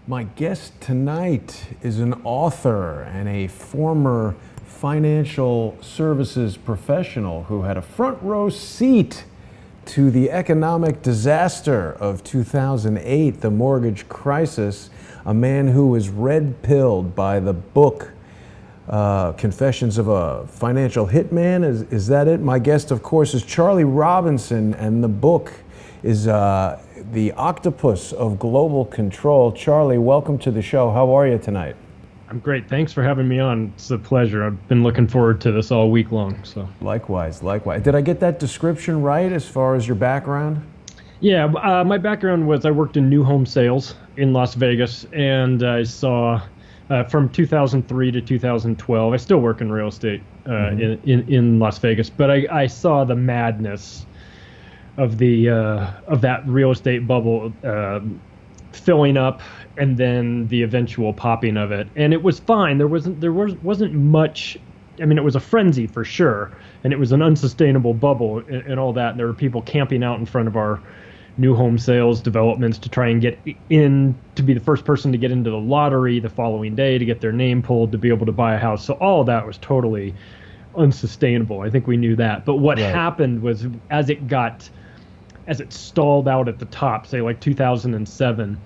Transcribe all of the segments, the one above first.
My guest tonight is an author and a former financial services professional who had a front row seat to the economic disaster of 2008, the mortgage crisis, a man who was red-pilled by the book Confessions of a Financial Hitman. Is that it? My guest, of course, is Charlie Robinson, and the book is The Octopus of Global Control. Charlie, welcome to the show. How are you tonight? I'm great. Thanks for having me on. It's a pleasure. I've been looking forward to this all week long. So Likewise. Did I get that description right as far as your background? yeah, my background was I worked in new home sales in Las Vegas, and I saw from 2003 to 2012. I still work in real estate in Las Vegas, but I saw the madness of that real estate bubble filling up, and then the eventual popping of it. And it was fine. There wasn't much. I mean, it was a frenzy for sure, and it was an unsustainable bubble and all that. And there were people camping out in front of our new home sales developments to try and get in, to be the first person to get into the lottery the following day, to get their name pulled, to be able to buy a house. So all of that was totally unsustainable. I think we knew that. But what happened was, as it stalled out at the top, say like 2007,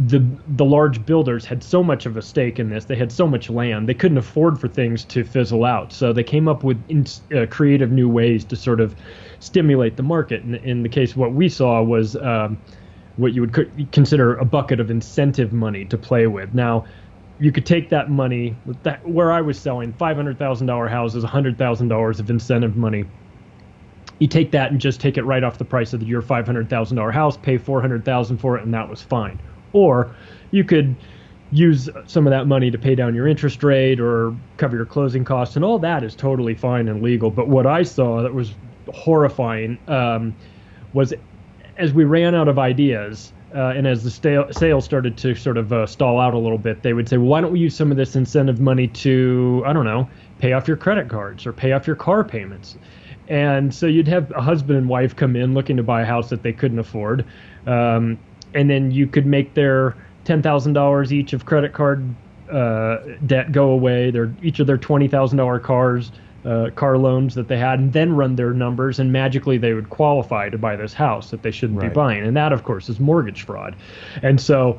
the large builders had so much of a stake in this. They had so much land. They couldn't afford for things to fizzle out. So they came up with creative new ways to sort of stimulate the market. And in the case, what we saw was what you would consider a bucket of incentive money to play with. Now, you could take that money, where I was selling $500,000 houses, $100,000 of incentive money. You take that and just take it right off the price of your $500,000 house, pay $400,000 for it, and that was fine. Or you could use some of that money to pay down your interest rate or cover your closing costs, and all that is totally fine and legal. But what I saw that was horrifying was, as we ran out of ideas, and as the sales started to sort of stall out a little bit, they would say, well, why don't we use some of this incentive money to, I don't know, pay off your credit cards or pay off your car payments. And so you'd have a husband and wife come in looking to buy a house that they couldn't afford. And then you could make their $10,000 each of credit card debt go away, each of their $20,000 car loans that they had, and then run their numbers, and magically they would qualify to buy this house that they shouldn't be buying. And that, of course, is mortgage fraud. And so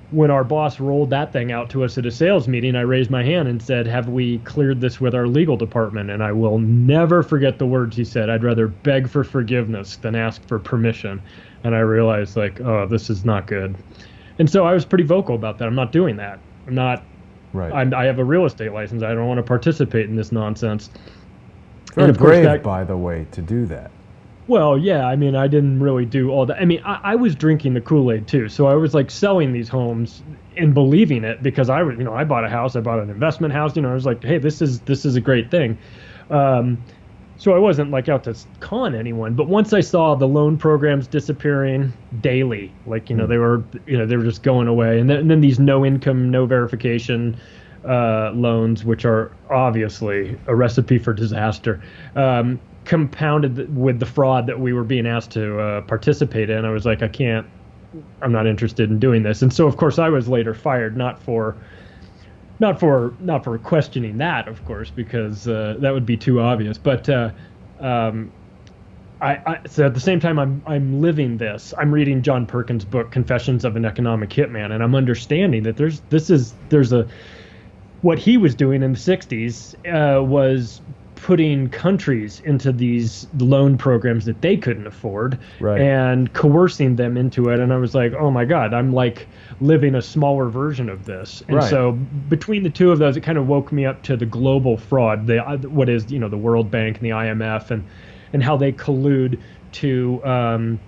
when our boss rolled that thing out to us at a sales meeting, I raised my hand and said, have we cleared this with our legal department? And I will never forget the words he said. I'd rather beg for forgiveness than ask for permission. And I realized, like, oh, this is not good. And so I was pretty vocal about that. I'm not doing that. I'm not. I have a real estate license. I don't want to participate in this nonsense. Very brave, by the way, to do that. Well, yeah, I mean, I didn't really do all that. I mean, I was drinking the Kool-Aid too. So I was like selling these homes and believing it, because I bought a house, I bought an investment house, I was like, hey, this is a great thing. So I wasn't like out to con anyone, but once I saw the loan programs disappearing daily, like, they were just going away. And then these no income, no verification loans, which are obviously a recipe for disaster, compounded with the fraud that we were being asked to participate in. I was like, I'm not interested in doing this. And so, of course, I was later fired, not for questioning that, of course, because that would be too obvious. But so at the same time, I'm living this. I'm reading John Perkins' book, Confessions of an Economic Hitman, and I'm understanding that what he was doing in the 60s was putting countries into these loan programs that they couldn't afford and coercing them into it. And I was like, oh my God, I'm like living a smaller version of this. And so between the two of those, it kind of woke me up to the global fraud, what is, the World Bank and the IMF, and how they collude to,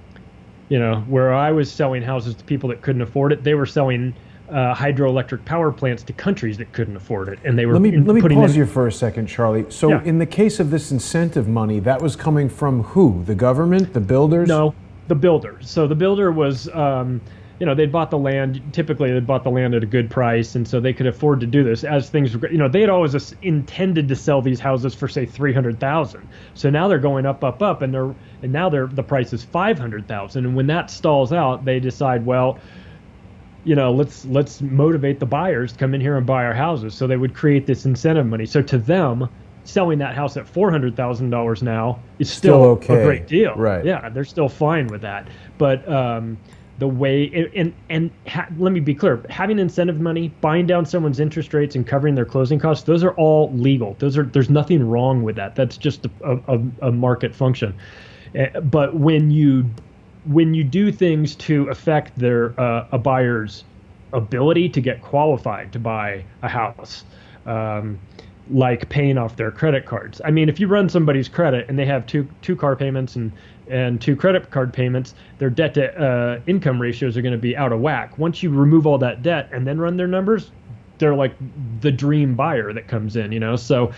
where I was selling houses to people that couldn't afford it, they were selling hydroelectric power plants to countries that couldn't afford it, and they were. Let me pause you for a second, Charlie. So, in the case of this incentive money, that was coming from who? The government, the builders? No, the builder. So the builder was, they'd bought the land. Typically, they'd bought the land at a good price, and so they could afford to do this. As things, they had always intended to sell these houses for, say, $300,000. So now they're going up, and now the price is $500,000. And when that stalls out, they decide, well, let's motivate the buyers to come in here and buy our houses. So they would create this incentive money. So to them, selling that house at $400,000 now is still okay. a great deal. Right. Yeah, they're still fine with that. But the way let me be clear, having incentive money, buying down someone's interest rates and covering their closing costs, those are all legal. There's nothing wrong with that. That's just a market function. But when you do things to affect a buyer's ability to get qualified to buy a house, like paying off their credit cards. I mean, if you run somebody's credit and they have two car payments and two credit card payments, their debt to income ratios are going to be out of whack. Once you remove all that debt and then run their numbers, they're like the dream buyer that comes in. So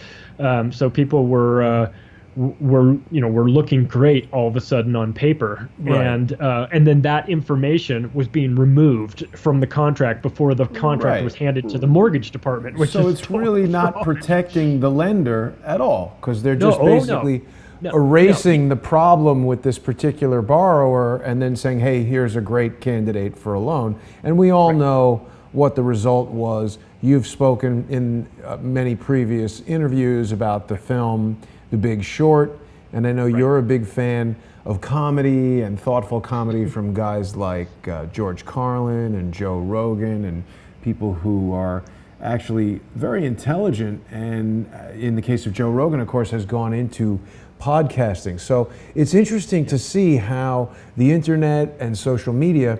people were looking great all of a sudden on paper, right. And then that information was being removed from the contract before the contract right. was handed to the mortgage department. So it's really not protecting the lender at all, because they're just basically erasing the problem with this particular borrower and then saying, hey, here's a great candidate for a loan. And we all know what the result was. You've spoken in many previous interviews about the film The Big Short, and I know you're a big fan of comedy and thoughtful comedy from guys like George Carlin and Joe Rogan, and people who are actually very intelligent, and in the case of Joe Rogan, of course, has gone into podcasting. So it's interesting to see how the internet and social media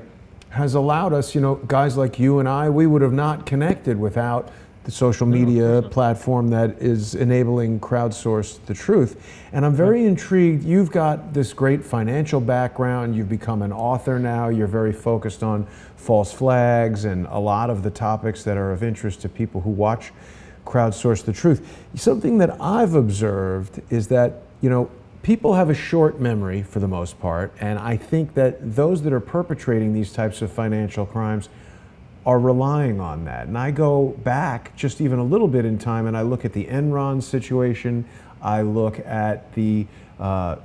has allowed us, guys like you and I, we would have not connected without the social media platform that is enabling crowdsource the truth. And I'm very intrigued. You've got this great financial background. You've become an author now. You're very focused on false flags and a lot of the topics that are of interest to people who watch Crowdsource the Truth. Something that I've observed is that, people have a short memory for the most part. And I think that those that are perpetrating these types of financial crimes are relying on that. And I go back just even a little bit in time and I look at the Enron situation, I look at the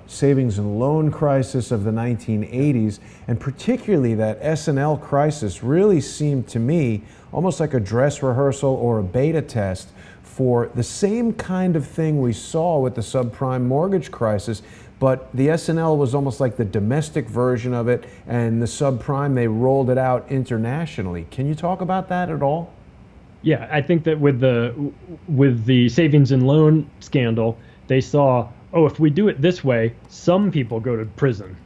savings and loan crisis of the 1980s, and particularly that S&L crisis really seemed to me almost like a dress rehearsal or a beta test for the same kind of thing we saw with the subprime mortgage crisis. But the S&L was almost like the domestic version of it, and the subprime, they rolled it out internationally. Can you talk about that at all? Yeah, I think that with the savings and loan scandal, they saw, if we do it this way, some people go to prison.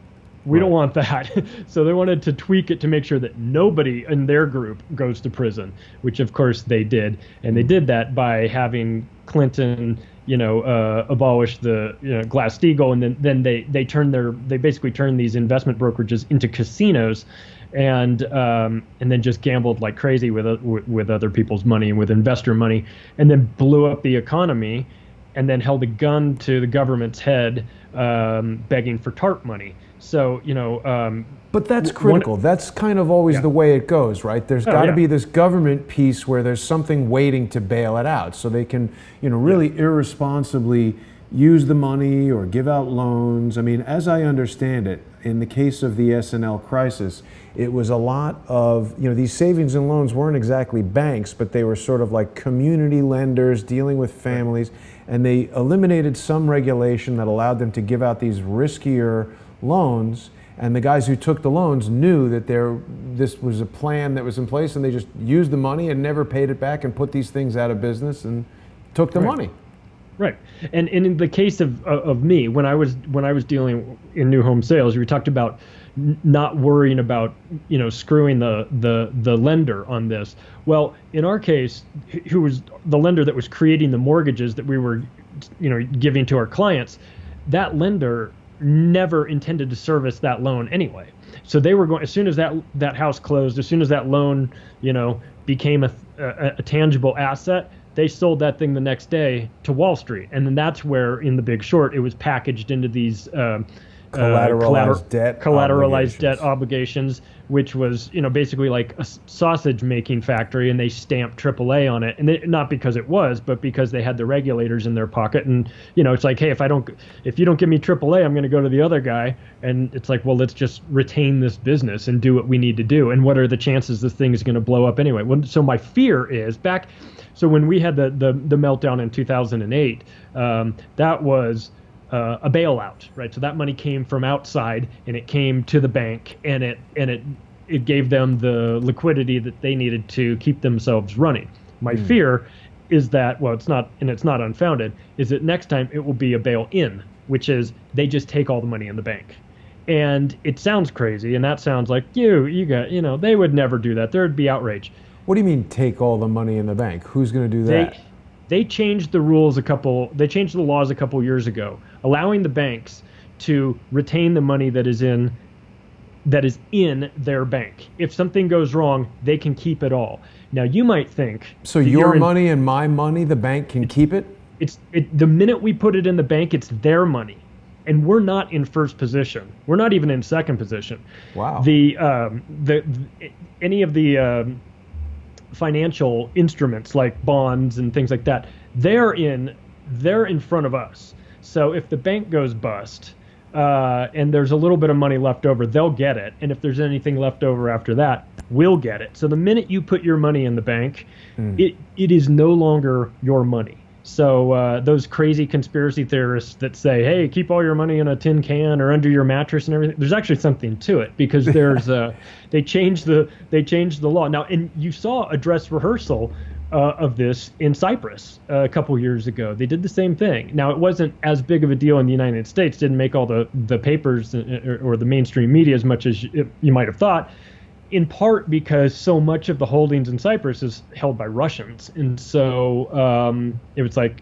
We don't want that. So they wanted to tweak it to make sure that nobody in their group goes to prison, which of course they did. And they did that by having Clinton abolish the Glass-Steagall, and then they basically turned these investment brokerages into casinos, and then just gambled like crazy with other people's money and with investor money, and then blew up the economy, and then held a gun to the government's head, begging for TARP money. So but that's critical. That's kind of always the way it goes, right? There's got to be this government piece where there's something waiting to bail it out, so they can, really irresponsibly use the money or give out loans. I mean, as I understand it, in the case of the S&L crisis, it was a lot of, these savings and loans weren't exactly banks, but they were sort of like community lenders dealing with families, and they eliminated some regulation that allowed them to give out these riskier loans, and the guys who took the loans knew that this was a plan that was in place, and they just used the money and never paid it back and put these things out of business and took the money. Right. And in the case of me, when I was dealing in new home sales, we talked about not worrying about screwing the lender on this. Well, in our case, who was the lender that was creating the mortgages that we were giving to our clients, that lender never intended to service that loan anyway. So they were going, as soon as that house closed, as soon as that loan became a tangible asset, they sold that thing the next day to Wall Street. And then that's where, in The Big Short, it was packaged into these Collateralized debt collateralized debt obligations. obligations, which was basically like a sausage making factory, and they stamped AAA on it, and not because it was, but because they had the regulators in their pocket, and it's like, hey, if you don't give me AAA, I'm going to go to the other guy, and it's like, well, let's just retain this business and do what we need to do, and what are the chances this thing is going to blow up anyway? So my fear is so when we had the meltdown in 2008, that was a bailout, right? So that money came from outside, and it came to the bank, and it gave them the liquidity that they needed to keep themselves running. My fear is that, well, it's not unfounded, is that next time it will be a bail-in, which is they just take all the money in the bank. And it sounds crazy, and that sounds like you got, they would never do that. There would be outrage. What do you mean take all the money in the bank? Who's going to do that? They changed the laws a couple years ago, allowing the banks to retain the money that is in their bank. If something goes wrong, they can keep it all. Now you might think, so your money and my money, the bank can keep it? The minute we put it in the bank, it's their money. And we're not in first position. We're not even in second position. Wow. Any of the financial instruments like bonds and things like that, they're in front of us. So if the bank goes bust and there's a little bit of money left over, they'll get it. And if there's anything left over after that, we'll get it. So the minute you put your money in the bank, it is no longer your money. So those crazy conspiracy theorists that say, hey, keep all your money in a tin can or under your mattress and everything, there's actually something to it, because there's they changed the law. Now, and you saw a dress rehearsal of this in Cyprus a couple years ago. They did the same thing. Now, it wasn't as big of a deal in the United States, didn't make all the papers or the mainstream media as much as you might have thought, in part because so much of the holdings in Cyprus is held by Russians. And so it was like,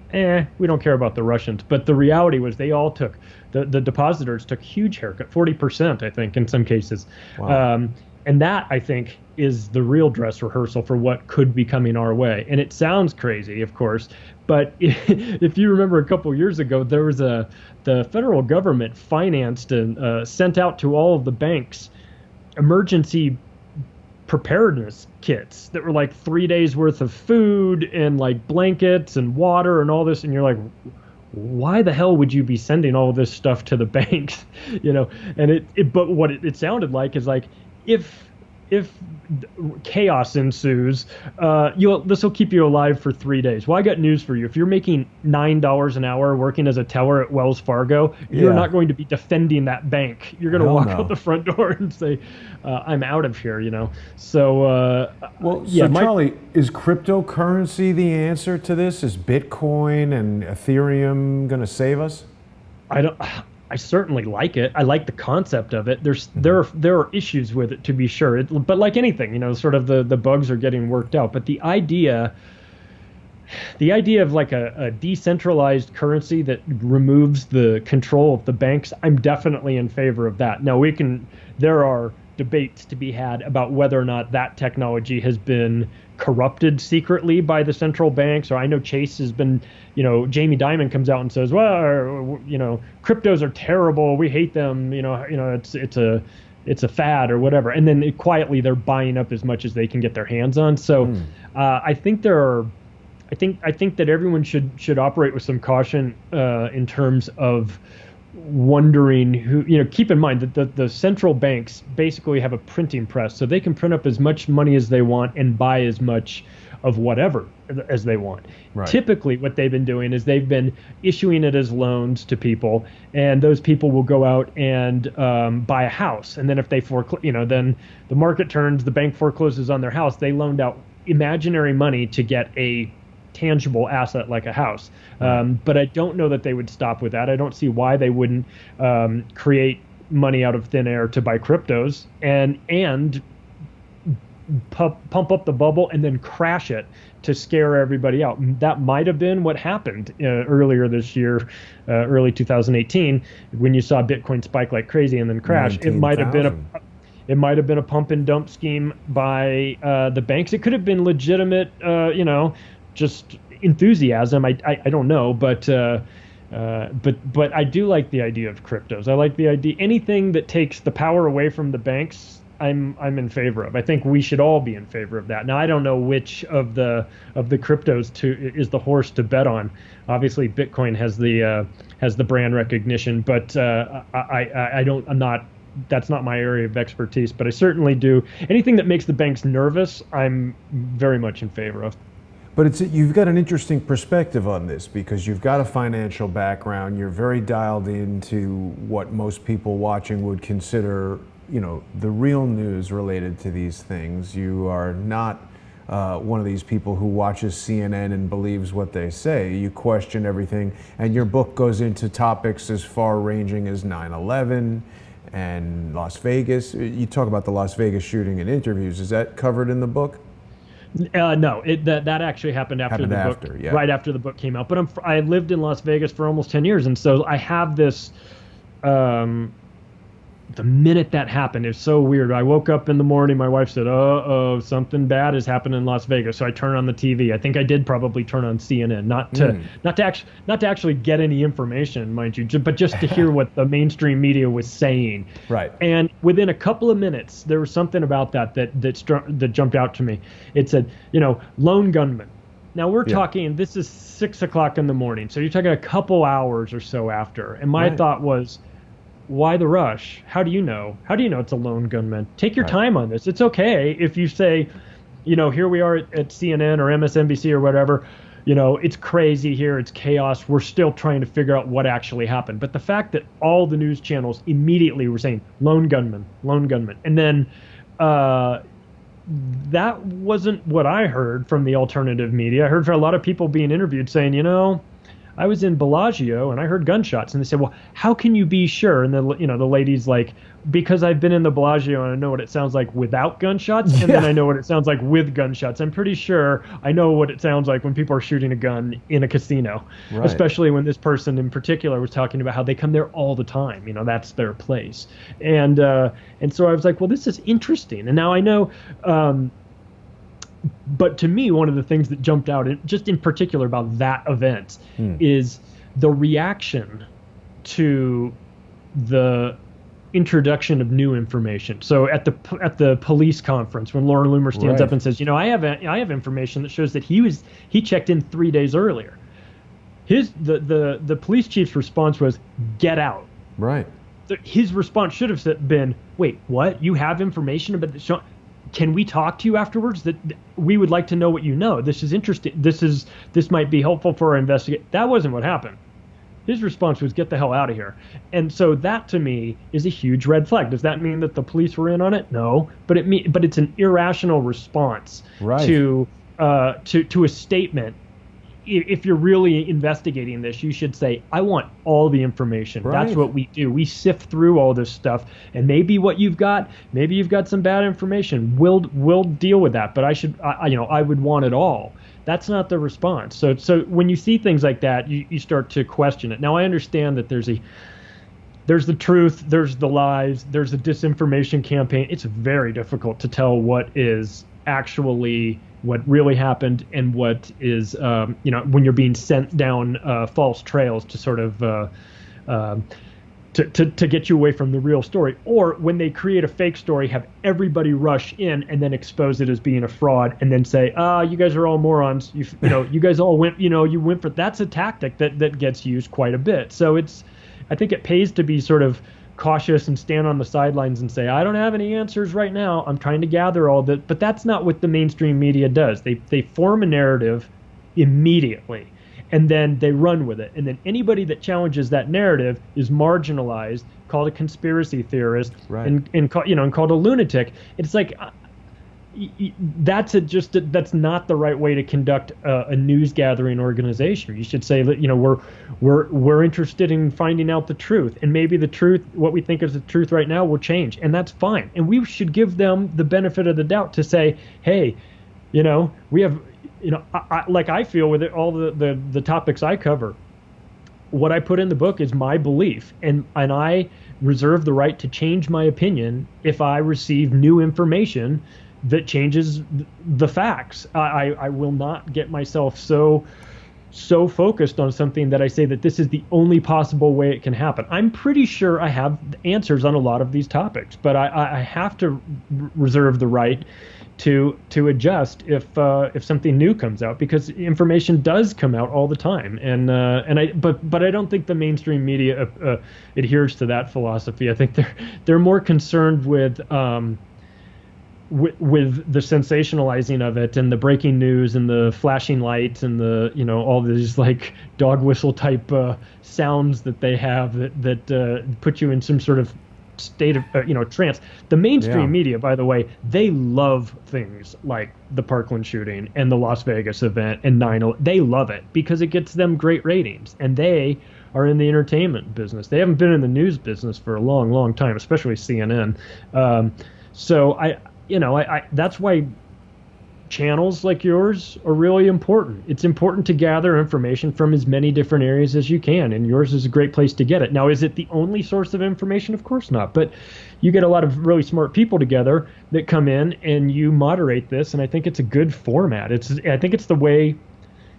we don't care about the Russians. But the reality was they all took, the depositors took huge haircut, 40%, I think, in some cases. Wow. And that, I think, is the real dress rehearsal for what could be coming our way. And it sounds crazy, of course, but if you remember a couple years ago, there was the federal government financed and sent out to all of the banks emergency preparedness kits that were like 3 days worth of food and like blankets and water and all this, and you're like, why the hell would you be sending all this stuff to the banks? And but what it sounded like is like, if chaos ensues, this will keep you alive for 3 days. Well, I got news for you. If you're making $9 an hour working as a teller at Wells Fargo, you're not going to be defending that bank. You're going to walk out the front door and say, I'm out of here, So, Charlie, is cryptocurrency the answer to this? Is Bitcoin and Ethereum going to save us? I certainly like it. I like the concept of it. There are issues with it, to be sure. But like anything, sort of the bugs are getting worked out. But the idea of like a decentralized currency that removes the control of the banks, I'm definitely in favor of that. Now there are debates to be had about whether or not that technology has been corrupted secretly by the central banks. Or I know Chase has been, Jamie Dimon comes out and says, well, cryptos are terrible. We hate them. It's a fad or whatever. And then quietly they're buying up as much as they can get their hands on. So I think that everyone should operate with some caution in terms of wondering who, keep in mind that the central banks basically have a printing press, so they can print up as much money as they want and buy as much of whatever as they want. Right. Typically what they've been doing is they've been issuing it as loans to people, and those people will go out and buy a house, and then if they then the market turns, the bank forecloses on their house, they loaned out imaginary money to get a tangible asset like a house. But I don't know that they would stop with that. I don't see why they wouldn't create money out of thin air to buy cryptos and pump up the bubble and then crash it to scare everybody out. That might have been what happened earlier this year, early 2018, when you saw Bitcoin spike like crazy and then crash. 19, it might have been a pump and dump scheme by the banks. It could have been legitimate, just enthusiasm. I don't know, but But I do like the idea of cryptos. I like the idea anything that takes the power away from the banks. I'm in favor of. I think we should all be in favor of that. Now I don't know which of the cryptos is the horse to bet on. Obviously, Bitcoin has the brand recognition, but I don't. I'm not. That's not my area of expertise. But I certainly do anything that makes the banks nervous. I'm very much in favor of. But you've got an interesting perspective on this because you've got a financial background. You're very dialed into what most people watching would consider, the real news related to these things. You are not one of these people who watches CNN and believes what they say. You question everything, and your book goes into topics as far-ranging as 9/11 and Las Vegas. You talk about the Las Vegas shooting in interviews. Is that covered in the book? No, that actually happened after the book, yeah. Right after the book came out. But I lived in Las Vegas for almost 10 years, and so I have this. The minute that happened, it was so weird. I woke up in the morning. My wife said, "Uh-oh, something bad has happened in Las Vegas." So I turned on the TV. I think I did probably turn on CNN, not to actually get any information, mind you, but just to hear what the mainstream media was saying. Right. And within a couple of minutes, there was something about that jumped out to me. It said, lone gunman. Now we're talking. This is 6 o'clock in the morning, so you're talking a couple hours or so after. And my thought was, why the rush? How do you know? How do you know it's a lone gunman? Take your time on this. It's okay if you say, here we are at CNN or MSNBC or whatever, it's crazy here, it's chaos. We're still trying to figure out what actually happened. But the fact that all the news channels immediately were saying lone gunman, and then that wasn't what I heard from the alternative media. I heard from a lot of people being interviewed saying, I was in Bellagio and I heard gunshots, and they said, "Well, how can you be sure?" And then the lady's like, "Because I've been in the Bellagio and I know what it sounds like without gunshots, and then I know what it sounds like with gunshots. I'm pretty sure I know what it sounds like when people are shooting a gun in a casino, especially when this person in particular was talking about how they come there all the time. That's their place." And so I was like, "Well, this is interesting." And now I know. But to me, one of the things that jumped out, just in particular about that event, is the reaction to the introduction of new information. So at the police conference, when Laura Loomer stands up and says, I have information that shows that he checked in 3 days earlier. The police chief's response was, "Get out." Right. His response should have been, "Wait, what? You have information about this? Can we talk to you afterwards? That we would like to know what you know. This is interesting. This might be helpful for our investigation." That wasn't what happened. His response was, "Get the hell out of here." And so that to me is a huge red flag. Does that mean that the police were in on it? No, but it's an irrational response to a statement. If you're really investigating this, you should say, "I want all the information." That's what we do. We sift through all this stuff, and maybe you've got some bad information. We'll deal with that, but I would want it all. That's not the response. So when you see things like that, you start to question it. Now I understand that there's the truth, there's the lies, there's a disinformation campaign. It's very difficult to tell what is actually what really happened and what is, when you're being sent down false trails to sort of to get you away from the real story, or when they create a fake story, have everybody rush in and then expose it as being a fraud, and then say, you guys are all morons. You guys all went, you went for. That's a tactic that gets used quite a bit. So I think it pays to be sort of cautious and stand on the sidelines and say, "I don't have any answers right now. I'm trying to gather all that." But that's not what the mainstream media does. They form a narrative immediately, and then they run with it. And then anybody that challenges that narrative is marginalized, called a conspiracy theorist, and called a lunatic. It's like that's not the right way to conduct a news gathering organization. You should say that we're interested in finding out the truth, and maybe the truth, what we think is the truth right now, will change, and that's fine. And we should give them the benefit of the doubt to say, "Hey, we have, I feel with it, all the topics I cover, what I put in the book is my belief, and I reserve the right to change my opinion if I receive new information that changes the facts. I will not get myself so so focused on something that I say that this is the only possible way it can happen. I'm pretty sure I have answers on a lot of these topics, but I have to reserve the right to adjust if something new comes out, because information does come out all the time, but I don't think the mainstream media adheres to that philosophy. I think they're more concerned with the sensationalizing of it and the breaking news and the flashing lights and the all these like dog whistle type sounds that they have that put you in some sort of state of trance. The mainstream media, by the way, they love things like the Parkland shooting and the Las Vegas event and 9/11. They love it because it gets them great ratings, and they are in the entertainment business. They haven't been in the news business for a long, long time, especially CNN. So I that's why channels like yours are really important. It's important to gather information from as many different areas as you can, and yours is a great place to get it. Now, is it the only source of information? Of course not, but you get a lot of really smart people together that come in and you moderate this, and I think it's a good format. I think it's the way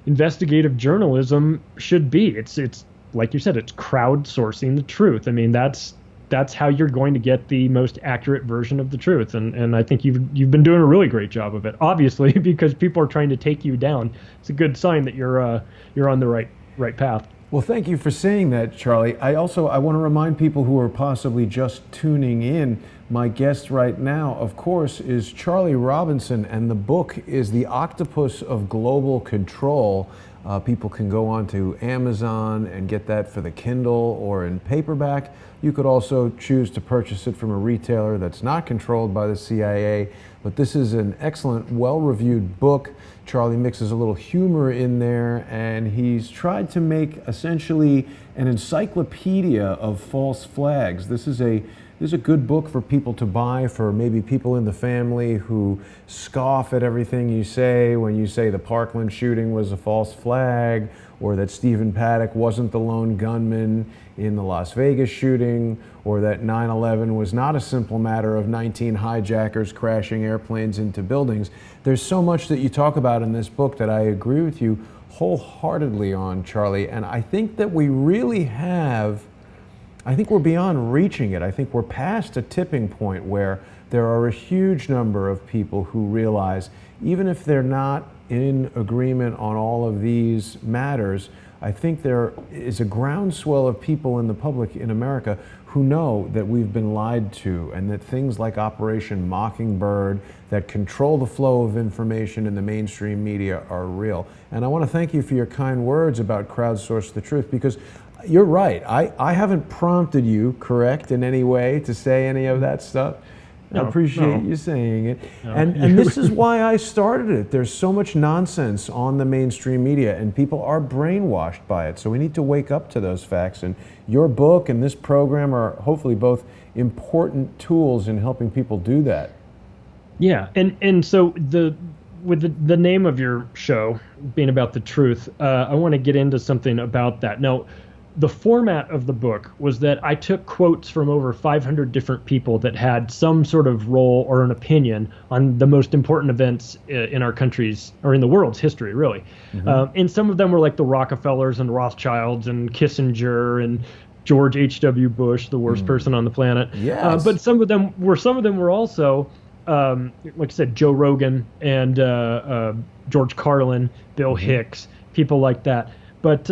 investigative journalism should be. It's like you said, it's crowdsourcing the truth. I mean, that's how you're going to get the most accurate version of the truth. And I think you've been doing a really great job of it, obviously, because people are trying to take you down. It's a good sign that you're on the right path. Well, thank you for saying that, Charlie. I want to remind people who are possibly just tuning in, my guest right now, of course, is Charlie Robinson, and the book is The Octopus of Global Control. People can go on to Amazon and get that for the Kindle or in paperback. You could also choose to purchase it from a retailer that's not controlled by the CIA. But this is an excellent, well-reviewed book. Charlie mixes a little humor in there, and he's tried to make essentially an encyclopedia of false flags. This is a good book for people to buy, for maybe people in the family who scoff at everything you say when you say the Parkland shooting was a false flag, or that Stephen Paddock wasn't the lone gunman in the Las Vegas shooting, or that 9/11 was not a simple matter of 19 hijackers crashing airplanes into buildings. There's so much that you talk about in this book that I agree with you wholeheartedly on, Charlie, and I think that we really have, I think we're beyond reaching it. I think we're past a tipping point where there are a huge number of people who realize, even if they're not in agreement on all of these matters, I think there is a groundswell of people in the public in America who know that we've been lied to, and that things like Operation Mockingbird that control the flow of information in the mainstream media are real. And I want to thank you for your kind words about crowdsource the truth, because you're right. I haven't prompted you, correct, in any way to say any of that stuff. I appreciate you saying it. And this is why I started it. There's so much nonsense on the mainstream media, and people are brainwashed by it. So we need to wake up to those facts. And your book and this program are hopefully both important tools in helping people do that. Yeah, and so with the name of your show being about the truth, I want to get into something about that. Now, the format of the book was that I took quotes from over 500 different people that had some sort of role or an opinion on the most important events in our country's, or in the world's history, really. Mm-hmm. And some of them were like the Rockefellers and Rothschilds and Kissinger and George H.W. Bush, the worst person on the planet. Yes. But some of them were also, like I said, Joe Rogan and George Carlin, Bill Hicks, people like that. But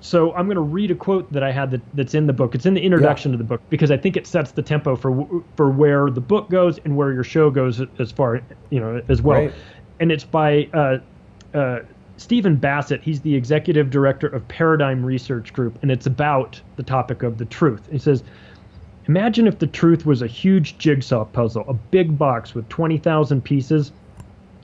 so I'm going to read a quote that I had that's in the book. It's in the introduction to the book, because I think it sets the tempo for where the book goes and where your show goes as far, as well. Right. And it's by Stephen Bassett. He's the executive director of Paradigm Research Group, and it's about the topic of the truth. He says, imagine if the truth was a huge jigsaw puzzle, a big box with 20,000 pieces,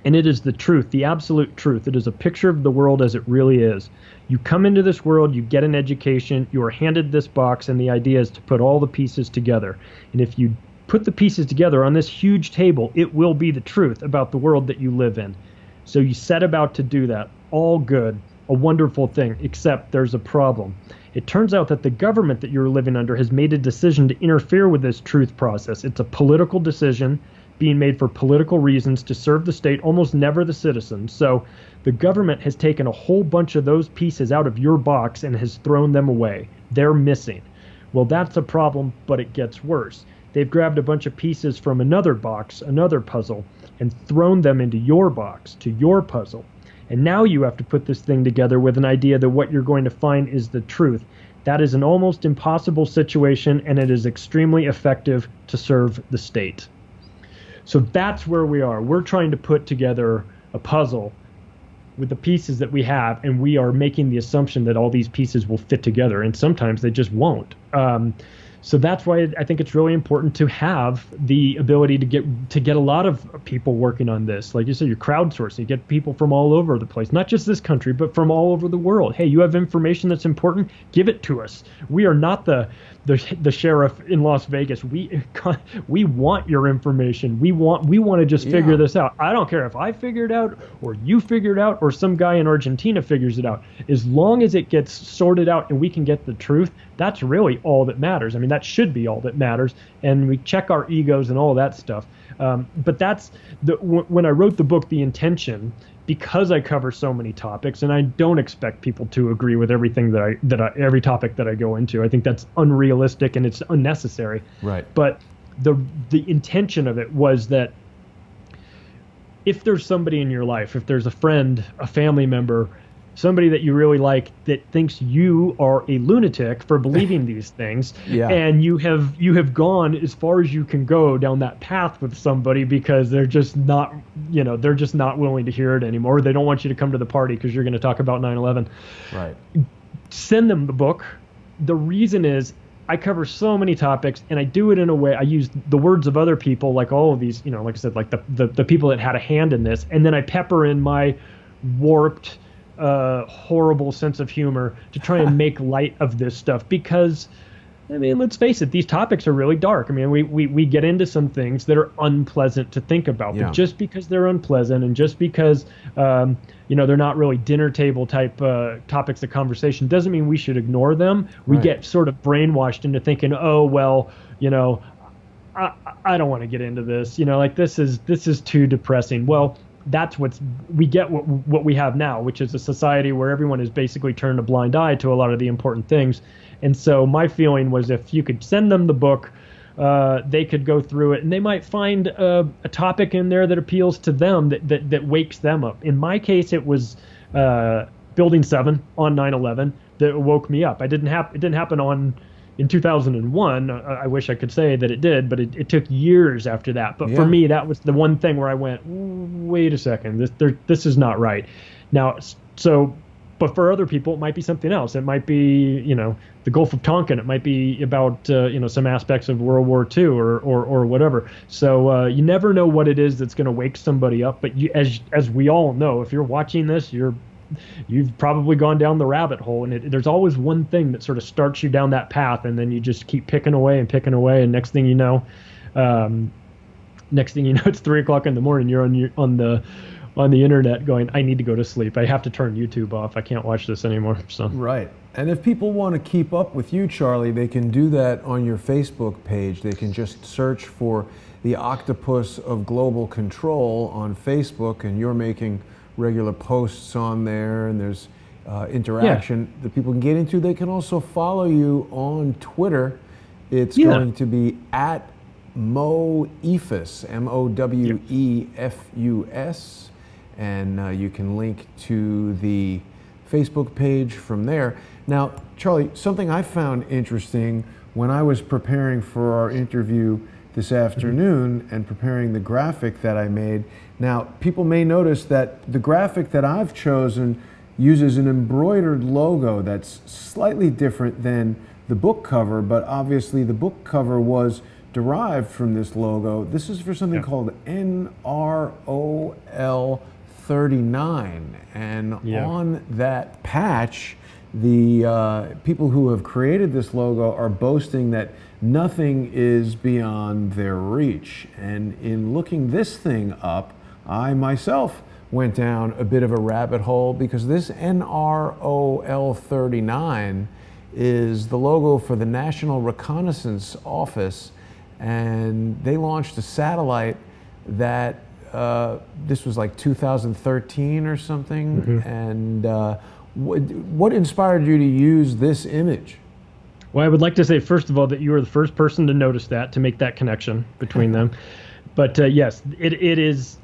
and it is the truth, the absolute truth. It is a picture of the world as it really is. You come into this world, you get an education, you are handed this box, and the idea is to put all the pieces together. And if you put the pieces together on this huge table, it will be the truth about the world that you live in. So you set about to do that. All good, a wonderful thing, except there's a problem. It turns out that the government that you're living under has made a decision to interfere with this truth process. It's a political decision. being made for political reasons to serve the state, almost never the citizens. So the government has taken a whole bunch of those pieces out of your box and has thrown them away. They're missing. Well, that's a problem, but it gets worse. They've grabbed a bunch of pieces from another box, another puzzle, and thrown them into your box, to your puzzle. And now you have to put this thing together with an idea that what you're going to find is the truth. That is an almost impossible situation, and it is extremely effective to serve the state. So that's where we are. We're trying to put together a puzzle with the pieces that we have, and we are making the assumption that all these pieces will fit together, and sometimes they just won't. So that's why I think it's really important to have the ability to get a lot of people working on this. Like you said, you're crowdsourcing. You get people from all over the place, not just this country, but from all over the world. Hey, you have information that's important? Give it to us. We are not the sheriff in Las Vegas. We want your information. We want to just figure this out. I don't care if I figure it out or you figure it out or some guy in Argentina figures it out. As long as it gets sorted out and we can get the truth, that's really all that matters. I mean, that should be all that matters. And we check our egos and all that stuff. But that's when I wrote the book, the intention, because I cover so many topics, and I don't expect people to agree with everything every topic that I go into. I think that's unrealistic and it's unnecessary. Right. But the intention of it was that if there's somebody in your life, if there's a friend, a family member, somebody that you really like that thinks you are a lunatic for believing these things, and you have gone as far as you can go down that path with somebody because they're just not willing to hear it anymore. They don't want you to come to the party because you're going to talk about 9/11. Right. Send them the book. The reason is I cover so many topics, and I do it in a way, I use the words of other people, like all of these, like I said, like the people that had a hand in this, and then I pepper in my warped, horrible sense of humor to try and make light of this stuff, because I mean, let's face it, these topics are really dark. I mean, we get into some things that are unpleasant to think about, but just because they're unpleasant and just because they're not really dinner table type topics of conversation doesn't mean we should ignore them. We get sort of brainwashed into thinking, oh well, I don't want to get into this. Like this is too depressing. Well, that's we get what we have now, which is a society where everyone has basically turned a blind eye to a lot of the important things. And so my feeling was if you could send them the book, they could go through it and they might find a topic in there that appeals to them, that wakes them up. In my case, it was Building 7 on 9/11 that woke me up. It didn't happen in 2001. I wish I could say that it did, but it took years after that. But for me, that was the one thing where I went, wait a second, this is not right. Now, but for other people, it might be something else. It might be, the Gulf of Tonkin. It might be about, some aspects of World War II or whatever. So you never know what it is that's going to wake somebody up. But as we all know, if you're watching this, you've probably gone down the rabbit hole, and there's always one thing that sort of starts you down that path, and then you just keep picking away, and next thing you know, it's 3 o'clock in the morning. You're on the internet going, I need to go to sleep. I have to turn YouTube off. I can't watch this anymore. So right. And if people want to keep up with you, Charlie, they can do that on your Facebook page. They can just search for the Octopus of Global Control on Facebook, and you're making regular posts on there, and there's interaction that people can get into. They can also follow you on Twitter. It's going to be at Mowefus, Mowefus, and you can link to the Facebook page from there. Now, Charlie, something I found interesting when I was preparing for our interview this afternoon and preparing the graphic that I made. Now, people may notice that the graphic that I've chosen uses an embroidered logo that's slightly different than the book cover, but obviously the book cover was derived from this logo. This is for something called NROL 39, and on that patch, the people who have created this logo are boasting that nothing is beyond their reach. And in looking this thing up, I myself went down a bit of a rabbit hole, because this NROL 39 is the logo for the National Reconnaissance Office, and they launched a satellite that this was like 2013 or something. Mm-hmm. And what inspired you to use this image? Well, I would like to say, first of all, that you were the first person to notice that, to make that connection between them. But yes, it is.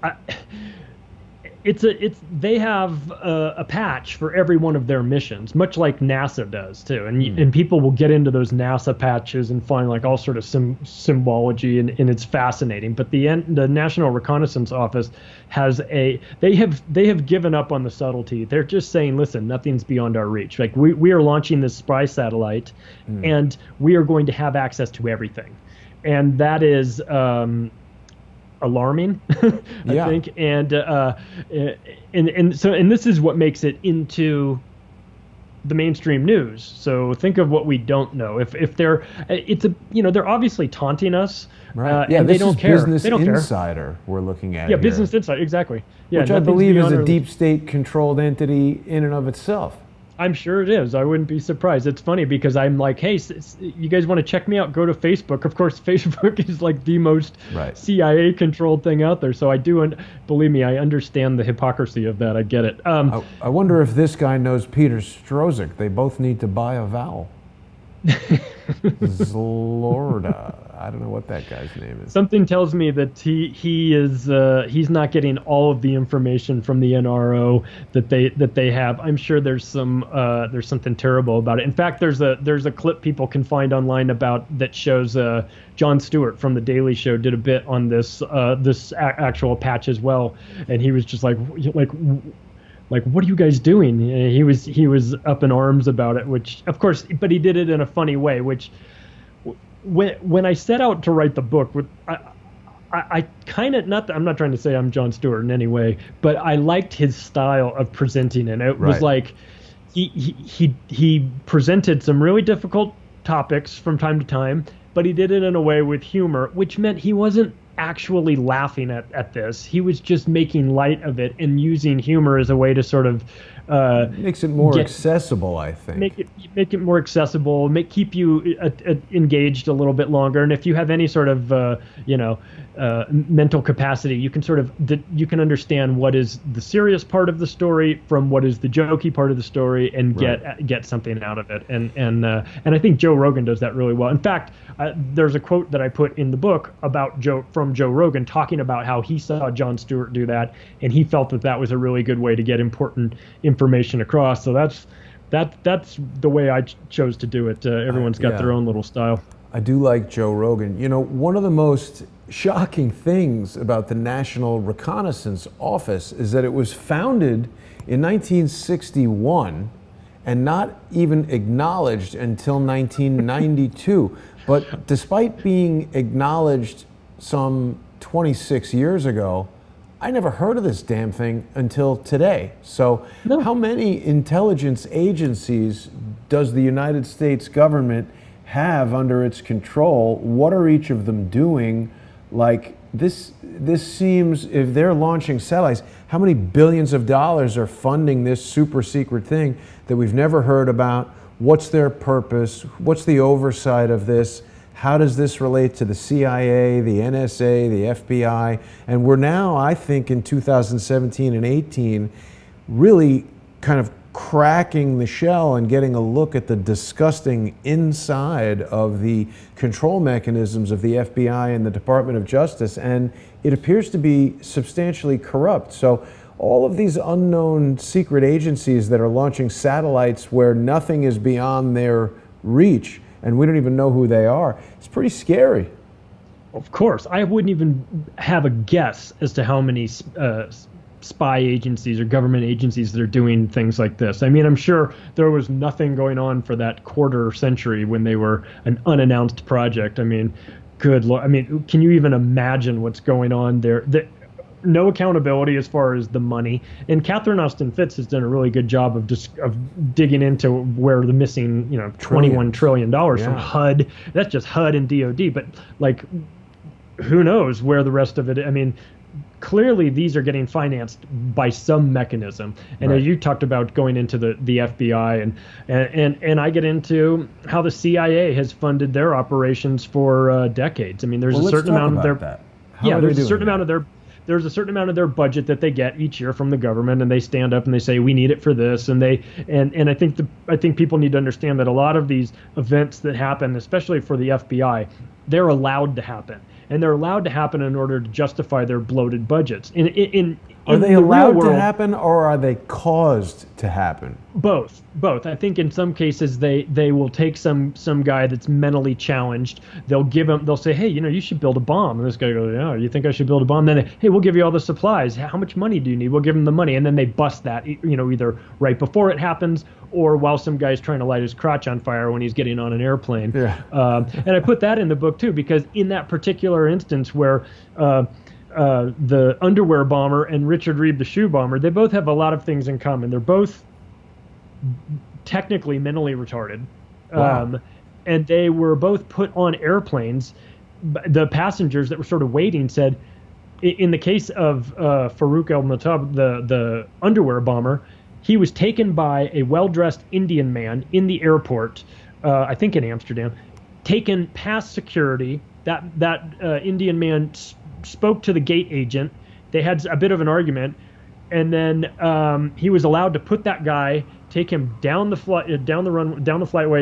They have a patch for every one of their missions, much like NASA does too. And people will get into those NASA patches and find like all sort of symbology, and it's fascinating. But the National Reconnaissance Office has they have given up on the subtlety. They're just saying, listen, nothing's beyond our reach. Like we are launching this spy satellite, and we are going to have access to everything, and that is. Alarming, I think, and this is what makes it into the mainstream news. So think of what we don't know. If they're, they're obviously taunting us, right? And they don't care. Business they don't Insider care. We're looking at. Yeah, here. Business Insider, exactly. Yeah, which I believe is a deep state controlled entity in and of itself. I'm sure it is. I wouldn't be surprised. It's funny because I'm like, hey, you guys want to check me out? Go to Facebook. Of course, Facebook is like the most CIA-controlled thing out there. So I do, and believe me, I understand the hypocrisy of that. I get it. I wonder if this guy knows Peter Strozik. They both need to buy a vowel. Zlorda. I don't know what that guy's name is. Something tells me that he's not getting all of the information from the NRO that they have. I'm sure there's something terrible about it. In fact, there's a clip people can find online that shows Jon Stewart from The Daily Show did a bit on this actual patch as well, and he was just like what are you guys doing? And he was up in arms about it, which of course, but he did it in a funny way, which when I set out to write the book, I kind of, I'm not trying to say I'm Jon Stewart in any way, but I liked his style of presenting it. It was like he presented some really difficult topics from time to time, but he did it in a way with humor, which meant he wasn't actually laughing at this. He was just making light of it and using humor as a way to sort of makes it more accessible, I think. Make it more accessible, keep you engaged a little bit longer. And if you have any sort of mental capacity, you can you can understand what is the serious part of the story from what is the jokey part of the story, and get something out of it. And I think Joe Rogan does that really well. In fact, there's a quote that I put in the book about Joe Rogan talking about how he saw Jon Stewart do that, and he felt that was a really good way to get important information across. So that's the way I chose to do it. Everyone's got their own little style. I do like Joe Rogan. You know, one of the most shocking things about the National Reconnaissance Office is that it was founded in 1961 and not even acknowledged until 1992. But despite being acknowledged some 26 years ago, I never heard of this damn thing until today. So how many intelligence agencies does the United States government have under its control? What are each of them doing? Like this seems, if they're launching satellites, how many billions of dollars are funding this super secret thing that we've never heard about? What's their purpose? What's the oversight of this? How does this relate to the CIA, the NSA, the FBI? And we're now, I think, in 2017 and 18, really kind of cracking the shell and getting a look at the disgusting inside of the control mechanisms of the FBI and the Department of Justice. And it appears to be substantially corrupt. So all of these unknown secret agencies that are launching satellites where nothing is beyond their reach, and we don't even know who they are, it's pretty scary. Of course. I wouldn't even have a guess as to how many spy agencies or government agencies that are doing things like this. I mean, I'm sure there was nothing going on for that quarter century when they were an unannounced project. I mean, good Lord. I mean, can you even imagine what's going on there? No accountability as far as the money. And Catherine Austin Fitts has done a really good job of digging into where the missing, $21 trillion from HUD. That's just HUD and DOD. But like, who knows where the rest of it? I mean, clearly these are getting financed by some mechanism. And as you talked about going into the FBI, and I get into how the CIA has funded their operations for decades. I mean, there's a certain amount of their there's a certain amount of their there's a certain amount of their budget that they get each year from the government, and they stand up and they say we need it for this, and I think people need to understand that a lot of these events that happen, especially for the FBI, they're allowed to happen, and they're allowed to happen in order to justify their bloated budgets. Are they allowed to happen, or are they caused to happen? Both. I think in some cases they will take some guy that's mentally challenged. They'll say, hey, you should build a bomb. And this guy goes, yeah, you think I should build a bomb? Then hey, we'll give you all the supplies. How much money do you need? We'll give them the money, and then they bust that, either right before it happens or while some guy's trying to light his crotch on fire when he's getting on an airplane. Yeah. And I put that in the book too, because in that particular instance where the underwear bomber and Richard Reeve, the shoe bomber, they both have a lot of things in common. They're both technically mentally retarded. Wow. And they were both put on airplanes. The passengers that were sort of waiting said, in the case of Farouk El-Matab, the underwear bomber, he was taken by a well-dressed Indian man in the airport, I think in Amsterdam, taken past security. That Indian man spoke to the gate agent. They had a bit of an argument, and then he was allowed to put that guy, take him down the flightway,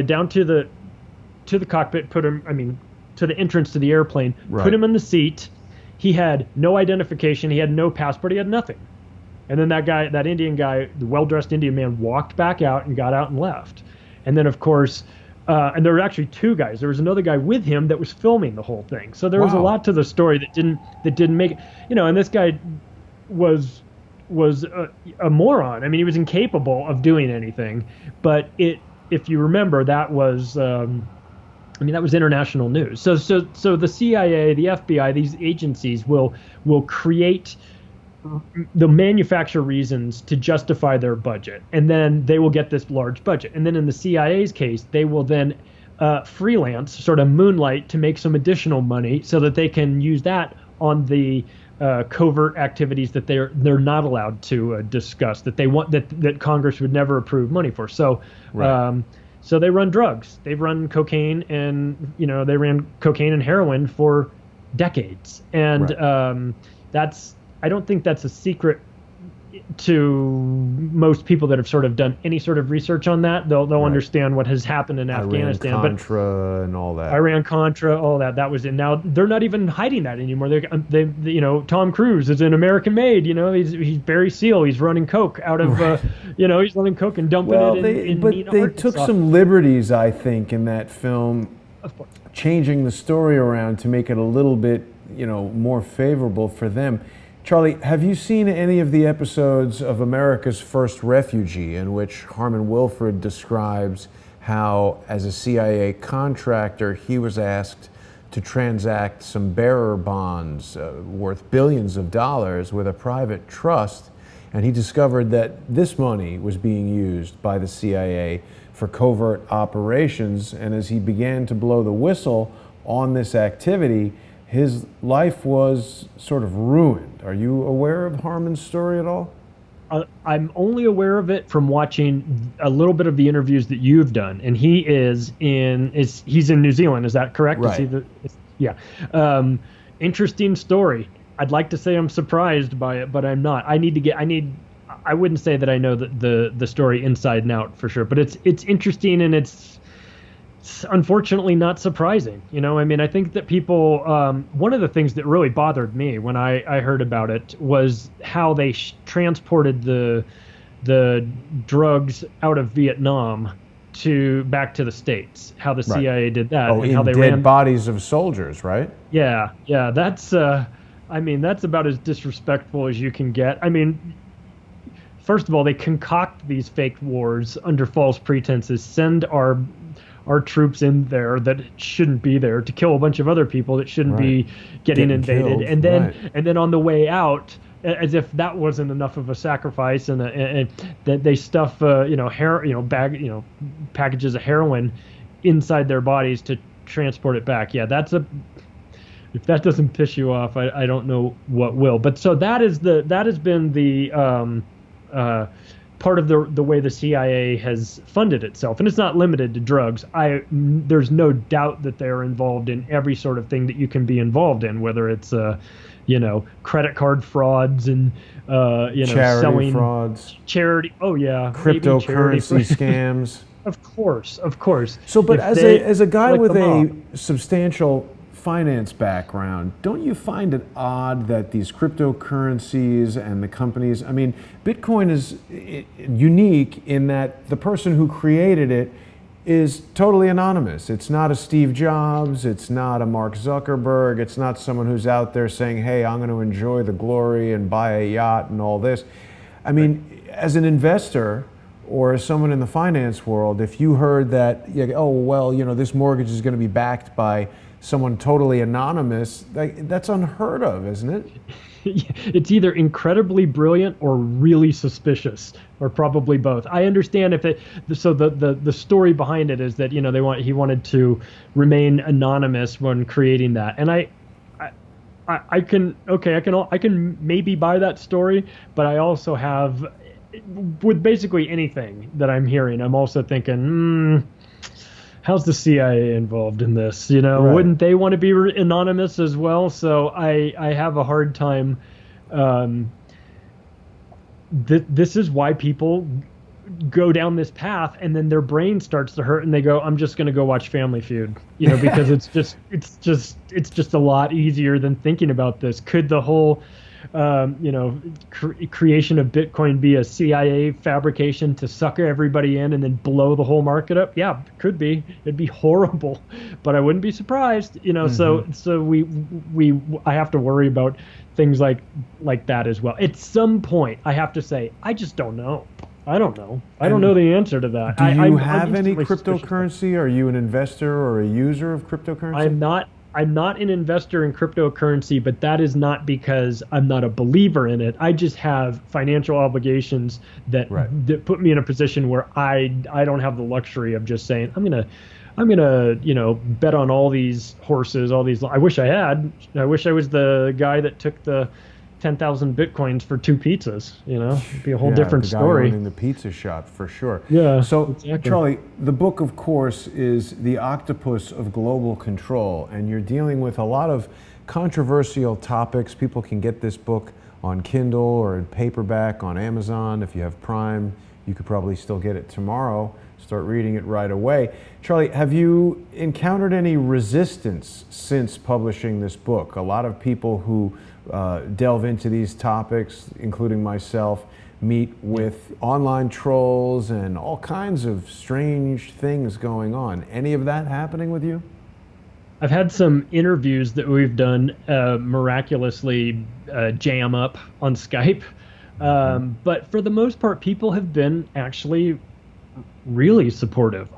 down to the cockpit, to the entrance to the airplane, right. Put him in the seat. He had no identification. He had no passport. He had nothing. And then that Indian guy, the well-dressed Indian man, walked back out and got out and left. And then, of course, and there were actually two guys. There was another guy with him that was filming the whole thing. So there was a lot to the story that didn't make it. And this guy was a moron. I mean, he was incapable of doing anything. But if you remember, that was that was international news. So the CIA, the FBI, these agencies will create. They'll manufacture reasons to justify their budget, and then they will get this large budget. And then in the CIA's case, they will then freelance, sort of moonlight, to make some additional money so that they can use that on the covert activities that they're not allowed to discuss, that they want that Congress would never approve money for. So right. So they run drugs, they've run cocaine, and they ran cocaine and heroin for decades, and right. I don't think that's a secret to most people that have sort of done any sort of research on that. They'll right. understand what has happened in Afghanistan. Iran-Contra and all that. Iran-Contra, all that. That was it. Now they're not even hiding that anymore. They Tom Cruise is an American made. He's Barry Seal. He's running coke out of right. He's running coke and dumping it in But Neenah, they Arkansas. took some liberties, I think, in that film, Of course. changing the story around to make it a little bit more favorable for them. Charlie, have you seen any of the episodes of America's First Refugee, in which Harmon Wilford describes how, as a CIA contractor, he was asked to transact some bearer bonds worth billions of dollars with a private trust, and he discovered that this money was being used by the CIA for covert operations, and as he began to blow the whistle on this activity, his life was sort of ruined. Are you aware of Harmon's story at all? I'm only aware of it from watching a little bit of the interviews that you've done, and he's in New Zealand. Is that correct? Right. Yeah. Interesting story. I'd like to say I'm surprised by it, but I'm not. I wouldn't say that I know the story inside and out for sure, but it's interesting, and it's unfortunately not surprising. I think that people, one of the things that really bothered me when I heard about it was how they transported the drugs out of Vietnam back to the States, how the CIA did that, and how they ran bodies of soldiers, right? Yeah. That's about as disrespectful as you can get. First of all, they concoct these fake wars under false pretenses, send our troops in there that shouldn't be there to kill a bunch of other people that shouldn't be getting invaded, killed, and then right. and then on the way out, as if that wasn't enough of a sacrifice, and that they stuff packages of heroin inside their bodies to transport it back. Yeah, if that doesn't piss you off, I don't know what will. But so that has been the part of the way the CIA has funded itself, and it's not limited to drugs. There's no doubt that they're involved in every sort of thing that you can be involved in, whether it's credit card frauds and Charity selling frauds, charity. Oh yeah, maybe charity cryptocurrency scams. Of course, of course. So, but as a guy like with the a mob. substantial finance background, don't you find it odd that these cryptocurrencies and the companies, I mean, Bitcoin is unique in that the person who created it is totally anonymous. It's not a Steve Jobs, it's not a Mark Zuckerberg, it's not someone who's out there saying, hey, I'm going to enjoy the glory and buy a yacht and all this. I mean, as an investor, or as someone in the finance world, if you heard that, oh, well, this mortgage is going to be backed by someone totally anonymous, that's unheard of, isn't it? It's either incredibly brilliant or really suspicious, or probably both. I understand if the story behind it is that he wanted to remain anonymous when creating that, and I can maybe buy that story, but I also have, with basically anything that I'm hearing, I'm also thinking, how's the CIA involved in this? Right. Wouldn't they want to be anonymous as well? So I have a hard time. This is why people go down this path, and then their brain starts to hurt, and they go, "I'm just going to go watch Family Feud," because it's just a lot easier than thinking about this. Could the whole creation of Bitcoin be a CIA fabrication to sucker everybody in and then blow the whole market up? Yeah, could be. It'd be horrible, but I wouldn't be surprised. So I have to worry about things like that as well. At some point, I have to say, I just don't know. I don't know. I don't know the answer to that. Do you have any cryptocurrency? Are you an investor or a user of cryptocurrency? I'm not an investor in cryptocurrency, but that is not because I'm not a believer in it. I just have financial obligations that put me in a position where I don't have the luxury of just saying, I'm gonna bet on all these horses, all these. I wish I had. I wish I was the guy that took the 10,000 Bitcoins for 2 pizzas. It'd be a whole different story. Owning the pizza shop, for sure. Yeah. So, exactly. Charlie, the book, of course, is The Octopus of Global Control, and you're dealing with a lot of controversial topics. People can get this book on Kindle or in paperback on Amazon. If you have Prime, you could probably still get it tomorrow. Start reading it right away. Charlie, have you encountered any resistance since publishing this book? A lot of people who delve into these topics, including myself, meet with online trolls and all kinds of strange things going on. Any of that happening with you? I've had some interviews that we've done miraculously jam up on Skype. But for the most part, people have been actually really supportive.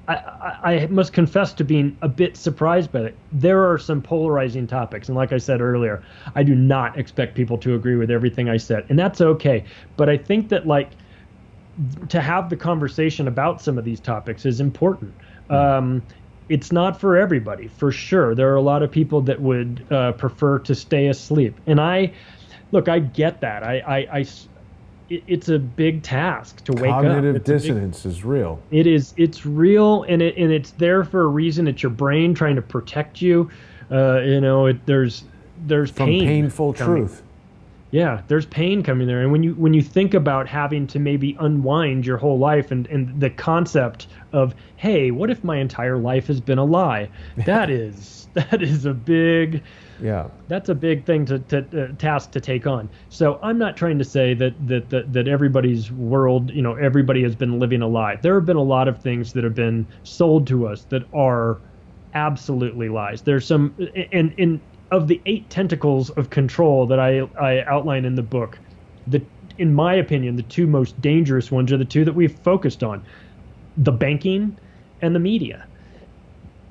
I must confess to being a bit surprised by it. There are some polarizing topics, and like I said earlier, I do not expect people to agree with everything I said, and that's okay. But I think that to have the conversation about some of these topics is important. It's not for everybody, for sure. There are a lot of people that would prefer to stay asleep, and I get that. It's a big task to wake up. Cognitive dissonance is real. It is. It's real, and it's there for a reason. It's your brain trying to protect you. There's from pain painful coming. Truth. Yeah, there's pain coming there, and when you think about having to maybe unwind your whole life, and the concept of, hey, what if my entire life has been a lie? That is a big. Yeah, that's a big thing to task to take on. So I'm not trying to say that everybody's world, everybody has been living a lie. There have been a lot of things that have been sold to us that are absolutely lies. There's some, and of the 8 tentacles of control that I outline in the book, in my opinion, the 2 most dangerous ones are the 2 that we've focused on: the banking and the media.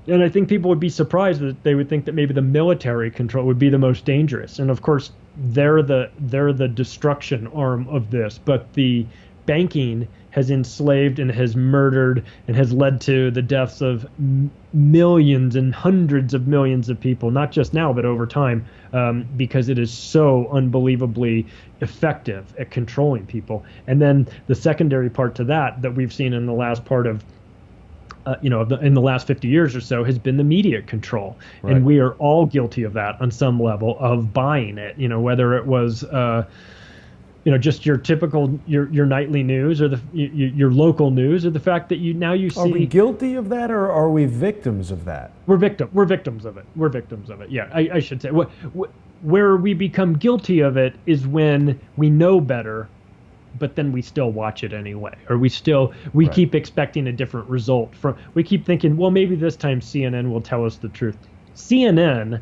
And I think people would be surprised that they would think that maybe the military control would be the most dangerous. And of course, they're the destruction arm of this. But the banking has enslaved and has murdered and has led to the deaths of millions and hundreds of millions of people, not just now, but over time, because it is so unbelievably effective at controlling people. And then the secondary part to that we've seen in the last part of in the last 50 years or so has been the media control. Right. And we are all guilty of that on some level, of buying it, whether it was, just your typical, your nightly news, or your local news, or the fact that you see. Are we guilty of that, or are we victims of that? We're victims of it. We're victims of it. Yeah, I should say. Where we become guilty of it is when we know better, but then we still watch it anyway, or we Right. keep expecting a different result we keep thinking, well, maybe this time CNN will tell us the truth. CNN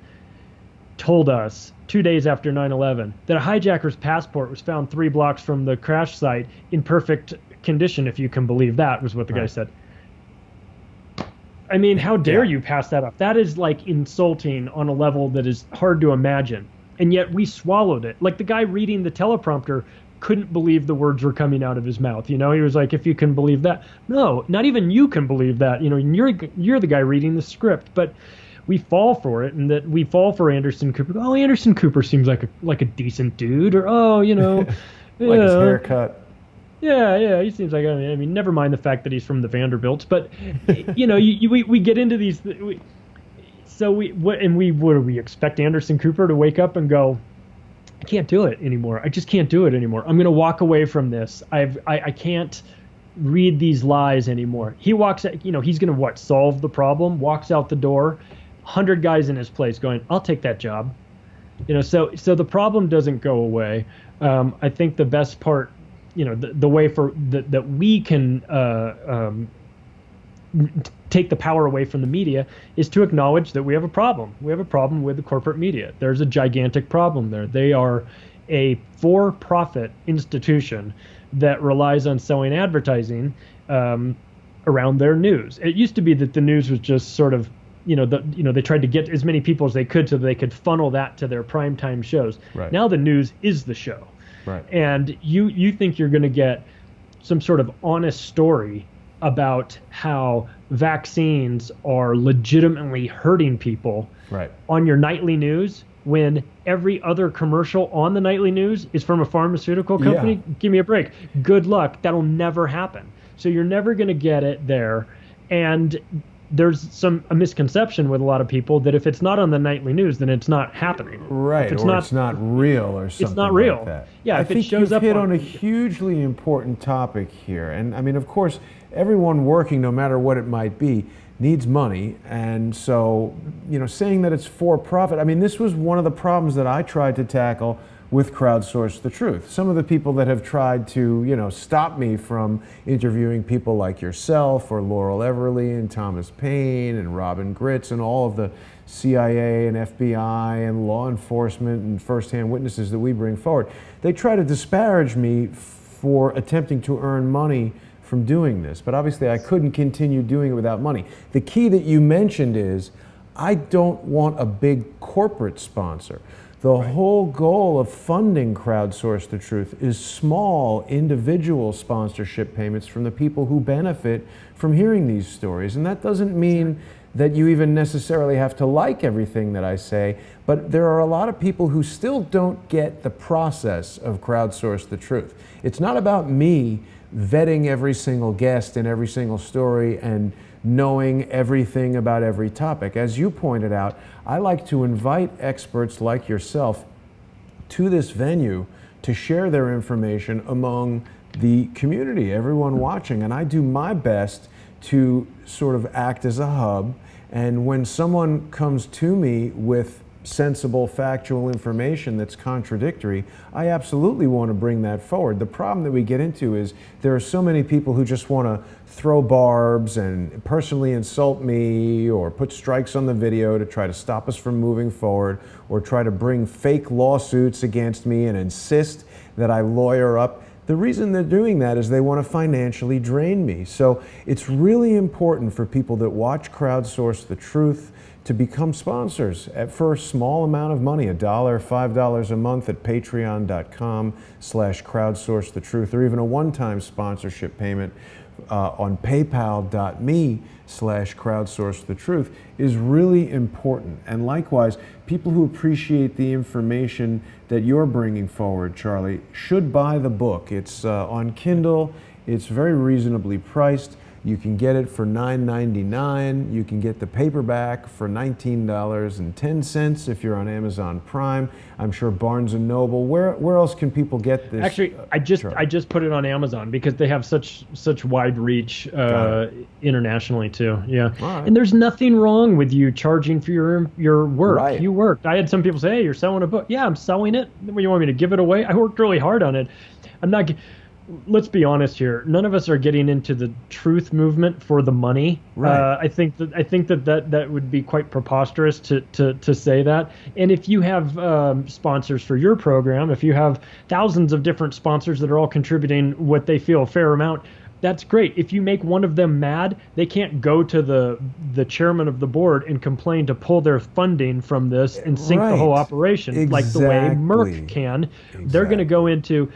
told us 2 days after 9/11 that a hijacker's passport was found 3 blocks from the crash site in perfect condition, if you can believe that, was what the guy said. I mean, how dare you pass that up? That is like insulting on a level that is hard to imagine. And yet we swallowed it. Like the guy reading the teleprompter couldn't believe the words were coming out of his mouth. He was like, if you can believe that. No, not even you can believe that. You're the guy reading the script. But we fall for it, and that we fall for Anderson Cooper. Oh, Anderson Cooper seems like a decent dude, or Like his haircut. Yeah, he seems like. I mean, never mind the fact that he's from the Vanderbilts, but we get into these. What do we expect Anderson Cooper to wake up and go, I can't do it anymore. I just can't do it anymore. I'm going to walk away from this. I can't read these lies anymore. He walks out, he's going to solve the problem, walks out the door, 100 guys in his place going, I'll take that job. So the problem doesn't go away. I think the best part, the way that we can take the power away from the media is to acknowledge that we have a problem. We have a problem with the corporate media. There's a gigantic problem there. They are a for-profit institution that relies on selling advertising around their news. It used to be that the news was just sort of, they tried to get as many people as they could so that they could funnel that to their primetime shows. Right. Now the news is the show. Right. And you think you're going to get some sort of honest story about how vaccines are legitimately hurting people on your nightly news, when every other commercial on the nightly news is from a pharmaceutical company? Yeah. Give me a break. Good luck. That'll never happen. So you're never going to get it there. And there's a misconception with a lot of people that if it's not on the nightly news, then it's not happening. Right, it's not real or something it's not real. like that. Yeah, I if it think shows you've up hit on on a hugely important topic here. And I mean, of course, everyone working, no matter what it might be, needs money. And so, saying that it's for profit, I mean, this was one of the problems that I tried to tackle with Crowdsource the Truth. Some of the people that have tried to, stop me from interviewing people like yourself or Laurel Everly and Thomas Paine and Robin Gritz and all of the CIA and FBI and law enforcement and firsthand witnesses that we bring forward, they try to disparage me for attempting to earn money from doing this. But obviously I couldn't continue doing it without money. The key that you mentioned is I don't want a big corporate sponsor. The whole goal of funding Crowdsource the Truth is small individual sponsorship payments from the people who benefit from hearing these stories. And that doesn't mean that you even necessarily have to like everything that I say, but there are a lot of people who still don't get the process of Crowdsource the Truth. It's not about me vetting every single guest in every single story and knowing everything about every topic. As you pointed out, I like to invite experts like yourself to this venue to share their information among the community, everyone watching, and I do my best to sort of act as a hub. And when someone comes to me with sensible, factual information that's contradictory, I absolutely want to bring that forward. The problem that we get into is there are so many people who just want to throw barbs and personally insult me or put strikes on the video to try to stop us from moving forward, or try to bring fake lawsuits against me and insist that I lawyer up. The reason they're doing that is they want to financially drain me. So it's really important for people that watch Crowdsource the Truth to become sponsors for a small amount of money, $1, $5 a month at patreon.com/crowdsource the truth, or even a one-time sponsorship payment on paypal.me/crowdsource the truth is really important. And likewise, people who appreciate the information that you're bringing forward, Charlie, should buy the book. It's on Kindle. It's very reasonably priced. You can get it for $9.99. You can get the paperback for $19.10 if you're on Amazon Prime. I'm sure Barnes and Noble. Where else can people get this? Actually, I just put it on Amazon because they have such wide reach internationally too. Yeah, right. And there's nothing wrong with you charging for your work. Right. You worked. I had some people say, "Hey, you're selling a book." Yeah, I'm selling it. What, you want me to give it away? I worked really hard on it. I'm not. Let's be honest here. None of us are getting into the truth movement for the money. Right. I think that would be quite preposterous to say that. And if you have sponsors for your program, if you have thousands of different sponsors that are all contributing what they feel a fair amount, that's great. If you make one of them mad, they can't go to the chairman of the board and complain to pull their funding from this and sink the whole operation like the way Merck can. Exactly. They're going to go into,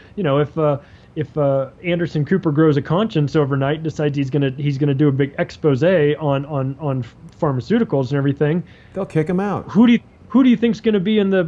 if Anderson Cooper grows a conscience overnight and decides he's gonna do a big expose on pharmaceuticals and everything, they'll kick him out. Who do you think's going to be in the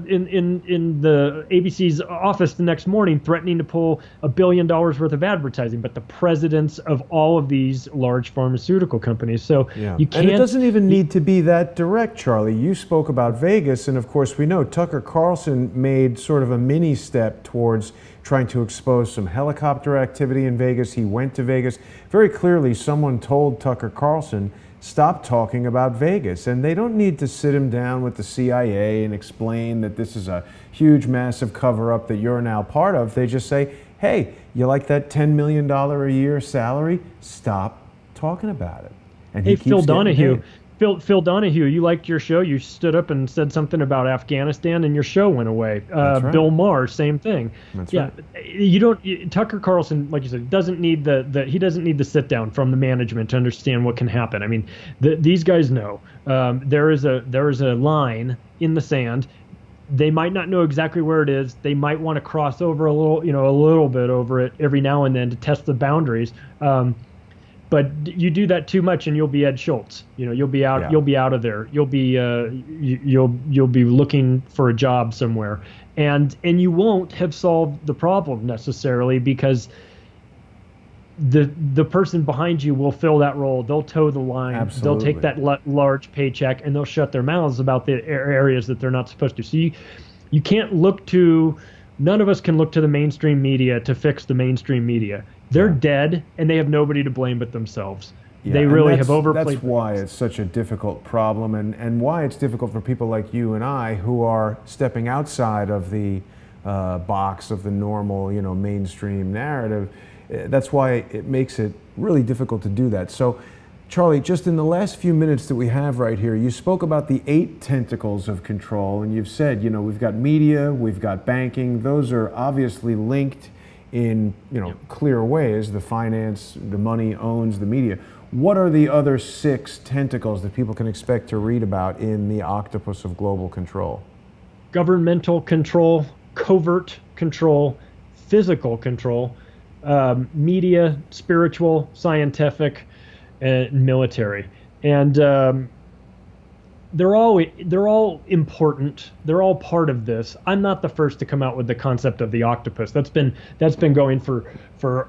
ABC's office the next morning threatening to pull $1 billion worth of advertising? But the presidents of all of these large pharmaceutical companies. So you can't. And it doesn't even need to be that direct, Charlie. You spoke about Vegas, and of course we know Tucker Carlson made sort of a mini step towards trying to expose some helicopter activity in Vegas. He went to Vegas. Very clearly, someone told Tucker Carlson, stop talking about Vegas. And they don't need to sit him down with the CIA and explain that this is a huge, massive cover-up that you're now part of. They just say, hey, you like that $10 million a year salary? Stop talking about it. And hey, Phil Donahue. Phil Donahue, you liked your show. You stood up and said something about Afghanistan, and your show went away. Right. Bill Maher, same thing. That's right. You don't. Tucker Carlson, like you said, doesn't need he doesn't need the sit down from the management to understand what can happen. I mean, these guys know there is a line in the sand. They might not know exactly where it is. They might want to cross over a little bit over it every now and then to test the boundaries. But you do that too much, and you'll be Ed Schultz. You'll be out. Yeah. You'll be out of there. You'll be you'll be looking for a job somewhere, and you won't have solved the problem necessarily because the person behind you will fill that role. They'll toe the line. Absolutely. They'll take that large paycheck, and they'll shut their mouths about the areas that they're not supposed to. So you can't look to. None of us can look to the mainstream media to fix the mainstream media. They're dead, and they have nobody to blame but themselves. Yeah, they really have overplayed. That's why it's such a difficult problem, and why it's difficult for people like you and I who are stepping outside of the box of the normal, mainstream narrative. That's why it makes it really difficult to do that. So, Charlie, just in the last few minutes that we have right here, you spoke about the 8 tentacles of control, and you've said, we've got media, we've got banking. Those are obviously linked in clear ways. The finance, the money owns the media. What are the other 6 tentacles that people can expect to read about in the Octopus of Global Control? Governmental control, covert control, physical control, media, spiritual, scientific, and military. And they're all important. They're all part of this. I'm not the first to come out with the concept of the octopus. That's been going for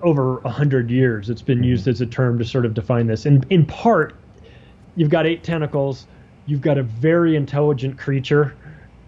over 100 years. It's been used as a term to sort of define this. And in part, you've got 8 tentacles. You've got a very intelligent creature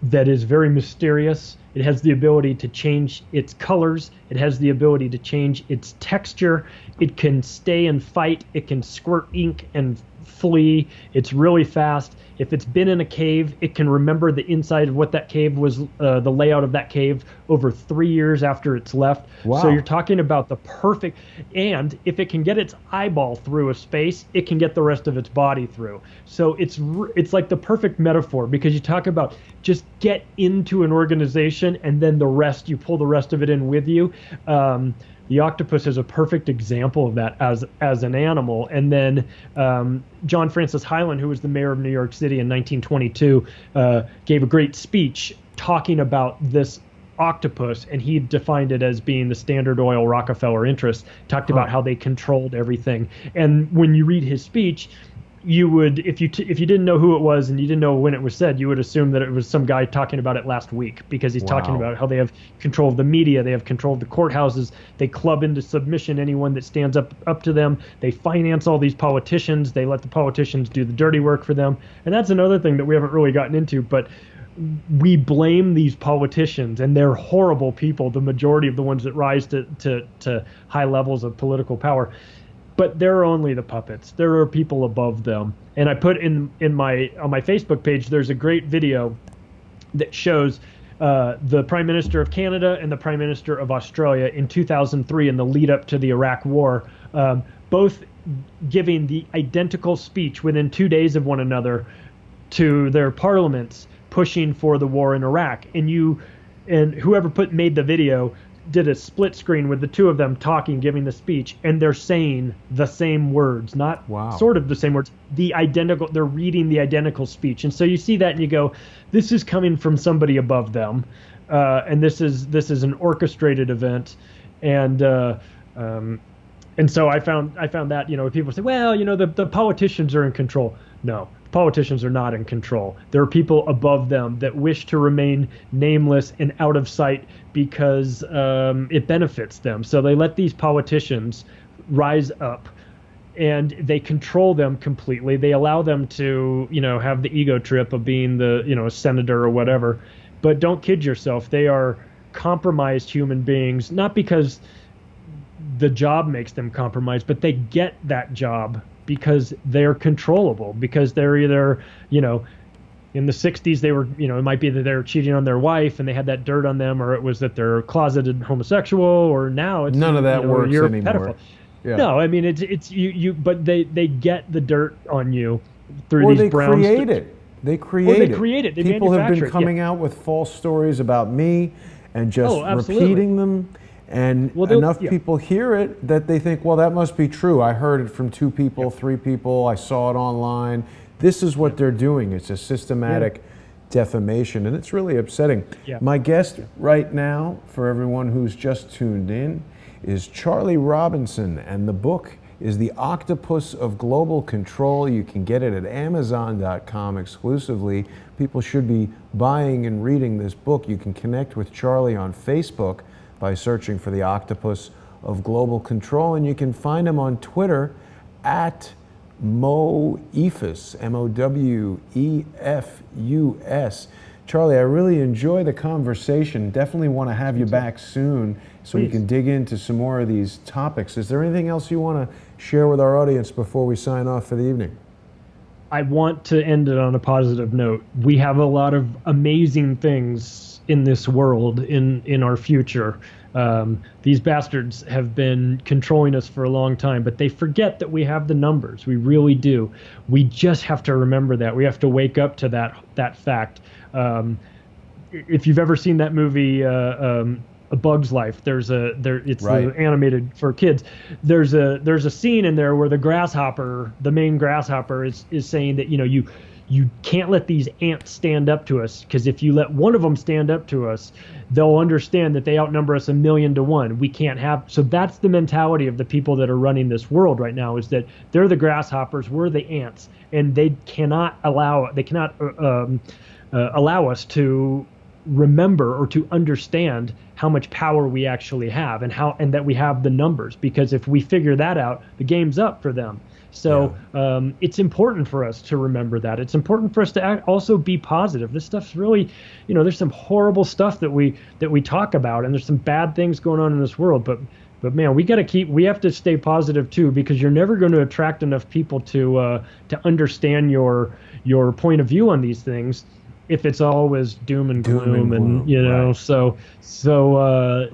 that is very mysterious. It has the ability to change its colors. It has the ability to change its texture. It can stay and fight. It can squirt ink and flee. It's really fast. If it's been in a cave, it can remember the inside of what that cave was, the layout of that cave over 3 years after it's left. Wow. So you're talking about the perfect, and if it can get its eyeball through a space, it can get the rest of its body through. So it's like the perfect metaphor, because you talk about just get into an organization and then the rest, you pull the rest of it in with you. The octopus is a perfect example of that as an animal. And then John Francis Hyland, who was the mayor of New York City in 1922, gave a great speech talking about this octopus, and he defined it as being the Standard Oil Rockefeller interest, talked about how they controlled everything. And when you read his speech, you would, if you didn't know who it was and you didn't know when it was said, you would assume that it was some guy talking about it last week, because he's talking Wow. about how they have control of the media, they have control of the courthouses, they club into submission anyone that stands up to them, they finance all these politicians, they let the politicians do the dirty work for them. And that's another thing that we haven't really gotten into, but we blame these politicians, and they're horrible people, the majority of the ones that rise to high levels of political power. But they're only the puppets. There are people above them. And I put in my on my Facebook page, there's a great video that shows the Prime Minister of Canada and the Prime Minister of Australia in 2003, in the lead up to the Iraq War, both giving the identical speech within 2 days of one another to their parliaments, pushing for the war in Iraq. And whoever made the video did a split screen with the two of them talking, giving the speech, and they're saying the same words, not Wow. sort of the same words, they're reading the identical speech. And so you see that and you go, this is coming from somebody above them. And this is an orchestrated event. And so I found that, people say, well, the politicians are in control. No, politicians are not in control. There are people above them that wish to remain nameless and out of sight because it benefits them. So they let these politicians rise up, and they control them completely. They allow them to, have the ego trip of being a senator or whatever. But don't kid yourself. They are compromised human beings, not because the job makes them compromised, but they get that job because they're controllable, because they're either, in the 60s, they were, it might be that they're cheating on their wife and they had that dirt on them, or it was that they're closeted homosexual, or now it's None of that works you're anymore. pedophile. Yeah. No, I mean, it's you, but they get the dirt on you through Or these they brown. create it. They create Or they it. create it. They People have manufacture been it, coming out with false stories about me and just absolutely. repeating them. And enough people hear it that they think, well, that must be true. I heard it from 2 people, 3 people. I saw it online. This is what they're doing. It's a systematic defamation, and it's really upsetting. Yeah. My guest right now, for everyone who's just tuned in, is Charlie Robinson, and the book is The Octopus of Global Control. You can get it at Amazon.com exclusively. People should be buying and reading this book. You can connect with Charlie on Facebook by searching for The Octopus of Global Control, and you can find him on Twitter at Mowefus, Mowefus. Charlie, I really enjoy the conversation. Definitely want to have you back soon so we can dig into some more of these topics. Is there anything else you want to share with our audience before we sign off for the evening? I want to end it on a positive note. We have a lot of amazing things in this world, in our future. These bastards have been controlling us for a long time, but they forget that we have the numbers. We really do. We just have to remember that. We have to wake up to that fact. If you've ever seen that movie, A Bug's Life, it's animated for kids. There's a scene in there where the main grasshopper is saying that you can't let these ants stand up to us, because if you let one of them stand up to us, they'll understand that they outnumber us 1,000,000 to 1. We can't have. So that's the mentality of the people that are running this world right now, is that they're the grasshoppers, we're the ants, and they cannot allow us to remember or to understand how much power we actually have, and that we have the numbers, because if we figure that out, the game's up for them. So it's important for us to remember that. It's important for us to also be positive. This stuff's really, there's some horrible stuff that we talk about, and there's some bad things going on in this world. But man, we have to stay positive too, because you're never going to attract enough people to understand your point of view on these things if it's always doom and gloom. And right. so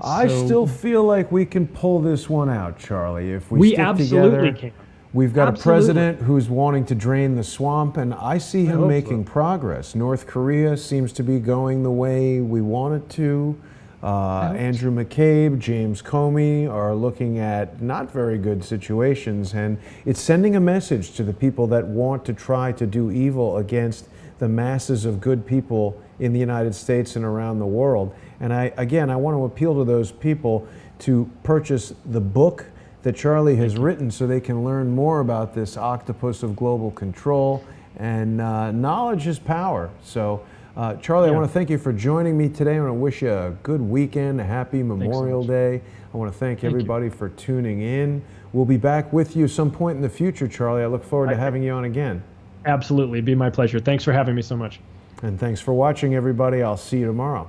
I still feel like we can pull this one out, Charlie, if we stick absolutely together. can. We've got Absolutely. a president who's wanting to drain the swamp, and I see him making progress. North Korea seems to be going the way we want it to. Andrew McCabe, James Comey are looking at not very good situations, and it's sending a message to the people that want to try to do evil against the masses of good people in the United States and around the world. And I want to appeal to those people to purchase the book, that Charlie has written so they can learn more about this octopus of global control. And knowledge is power. So, Charlie, I want to thank you for joining me today. I want to wish you a good weekend, a happy Memorial Day. I want to thank everybody for tuning in. We'll be back with you some point in the future, Charlie. I look forward to having you on again. Absolutely. It'd be my pleasure. Thanks for having me so much. And thanks for watching, everybody. I'll see you tomorrow.